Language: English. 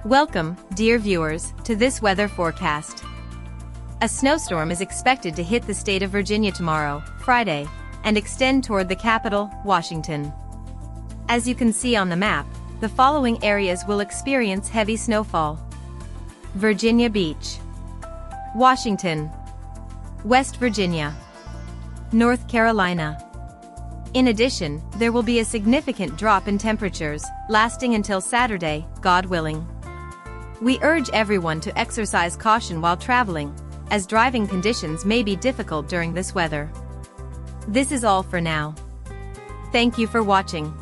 Welcome, dear viewers, to this weather forecast. A snowstorm is expected to hit the state of Virginia tomorrow, Friday, and extend toward the capital, Washington. As you can see on the map, the following areas will experience heavy snowfall: Virginia Beach, Washington, West Virginia, North Carolina. In addition, there will be a significant drop in temperatures, lasting until Saturday, God willing. We urge everyone to exercise caution while traveling, as driving conditions may be difficult during this weather. This is all for now. Thank you for watching.